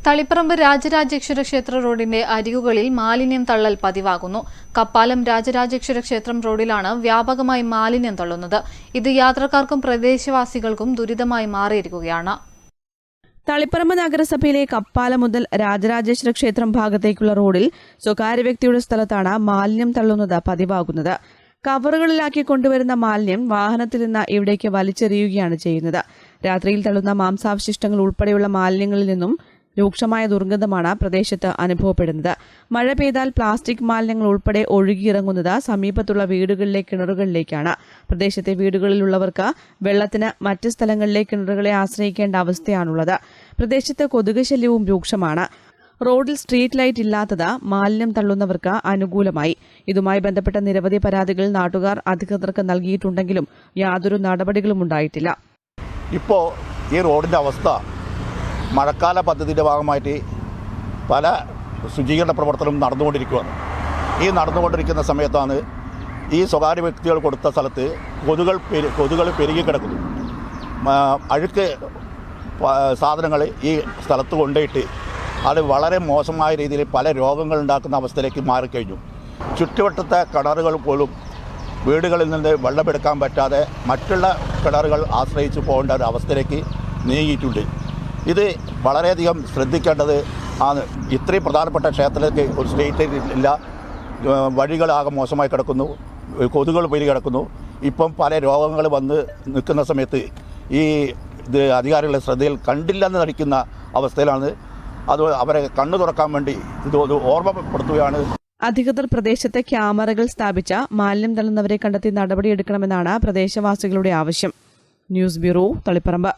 തളിപ്പറമ്പ് രാജരാജേശ്വര ക്ഷേത്ര റോഡിന്റെ അരികുകളിൽ മാലിന്യം തള്ളൽ പതിവാകുന്നു. കപ്പാലം രാജരാജേശ്വര ക്ഷേത്രം റോഡിലാണ് വ്യാപകമായി മാലിന്യം തള്ളുന്നത്. ഇത് യാത്രക്കാർക്കും പ്രദേശവാസികൾക്കും ദുരിതമായി മാറിയിരിക്കുകയാണ്. തളിപ്പറമ്പ് നഗരസഭയിലെ കപ്പാലം മുതൽ രാജരാജേശ്വര ക്ഷേത്രം ഭാഗത്തേക്കുള്ള റോഡിൽ സ്വകാര്യ വ്യക്തിയുടെ സ്ഥലത്താണ് മാലിന്യം തള്ളുന്നത് പതിവാകുന്നത്. കവറുകളിലാക്കി കൊണ്ടുവരുന്ന മാലിന്യം വാഹനത്തിൽ നിന്ന് ഇവിടേക്ക് വലിച്ചെറിയുകയാണ് ചെയ്യുന്നത്. രാത്രിയിൽ തള്ളുന്ന മാംസാവശിഷ്ടങ്ങൾ ഉൾപ്പെടെയുള്ള മാലിന്യങ്ങളിൽ നിന്നും രൂക്ഷമായ ദുർഗന്ധമാണ് പ്രദേശത്ത് അനുഭവപ്പെടുന്നത്. മഴ പെയ്താൽ പ്ലാസ്റ്റിക് മാലിന്യങ്ങൾ ഉൾപ്പെടെ ഒഴുകിയിറങ്ങുന്നത് സമീപത്തുള്ള വീടുകളിലെ കിണറുകളിലേക്കാണ്. പ്രദേശത്തെ വീടുകളിലുള്ളവർക്ക് വെള്ളത്തിന് മറ്റ് സ്ഥലങ്ങളിലെ കിണറുകളെ ആശ്രയിക്കേണ്ട അവസ്ഥയാണുള്ളത്. പ്രദേശത്ത് കൊതുക് ശല്യവും രൂക്ഷമാണ്. റോഡിൽ സ്ട്രീറ്റ് ലൈറ്റ് ഇല്ലാത്തത് മാലിന്യം തള്ളുന്നവർക്ക് അനുകൂലമായി. ഇതുമായി ബന്ധപ്പെട്ട നിരവധി പരാതികൾ നാട്ടുകാർ അധികൃതർക്ക് നൽകിയിട്ടുണ്ടെങ്കിലും യാതൊരു നടപടികളും ഉണ്ടായിട്ടില്ല. ഇപ്പോൾ ഈ റോഡിൻ്റെ അവസ്ഥ മഴക്കാല പദ്ധതിയുടെ ഭാഗമായിട്ട് പല ശുചീകരണ പ്രവർത്തനം നടന്നുകൊണ്ടിരിക്കുകയാണ്. ഈ നടന്നുകൊണ്ടിരിക്കുന്ന സമയത്താണ് ഈ സ്വകാര്യ വ്യക്തികൾ കൊടുത്ത സ്ഥലത്ത് കൊതുകൾ പെരുകി കിടക്കുന്നു. അഴുക്ക് സാധനങ്ങൾ ഈ സ്ഥലത്ത് കൊണ്ടുപോയിട്ട് അത് വളരെ മോശമായ രീതിയിൽ പല രോഗങ്ങൾ ഉണ്ടാക്കുന്ന അവസ്ഥയിലേക്ക് മാറിക്കഴിഞ്ഞു. ചുറ്റുവട്ടത്തെ കിണറുകൾ പോലും വീടുകളിൽ നിന്ന് വെള്ളമെടുക്കാൻ പറ്റാതെ മറ്റുള്ള കിണറുകൾ ആശ്രയിച്ച് പോകേണ്ട ഒരു അവസ്ഥയിലേക്ക് നീങ്ങിയിട്ടുണ്ട്. ഇത് വളരെയധികം ശ്രദ്ധിക്കേണ്ടത് ആണ്. ഇത്രയും പ്രധാനപ്പെട്ട ക്ഷേത്രത്തിലേക്ക് ഒരു സ്ട്രീറ്റ് ഇല്ല, വഴികളാകെ മോശമായി കിടക്കുന്നു, കൊതുകുകൾ പെരുകി കിടക്കുന്നു. ഇപ്പം പല രോഗങ്ങൾ വന്ന് നിൽക്കുന്ന സമയത്ത് ഇത് അധികാരികളുടെ ശ്രദ്ധയിൽ കണ്ടില്ലെന്ന് നടിക്കുന്ന അവസ്ഥയിലാണ്. അത് അവരെ കണ്ണു തുറക്കാൻ വേണ്ടി ഇത് ഓർമ്മപ്പെടുത്തുകയാണ്. അധികൃതർ പ്രദേശത്തെ ക്യാമറകൾ സ്ഥാപിച്ച മാലിന്യം തള്ളുന്നവരെ കണ്ടെത്തി നടപടിയെടുക്കണമെന്നാണ് പ്രദേശവാസികളുടെ ആവശ്യം. News bureau, Taliparamba.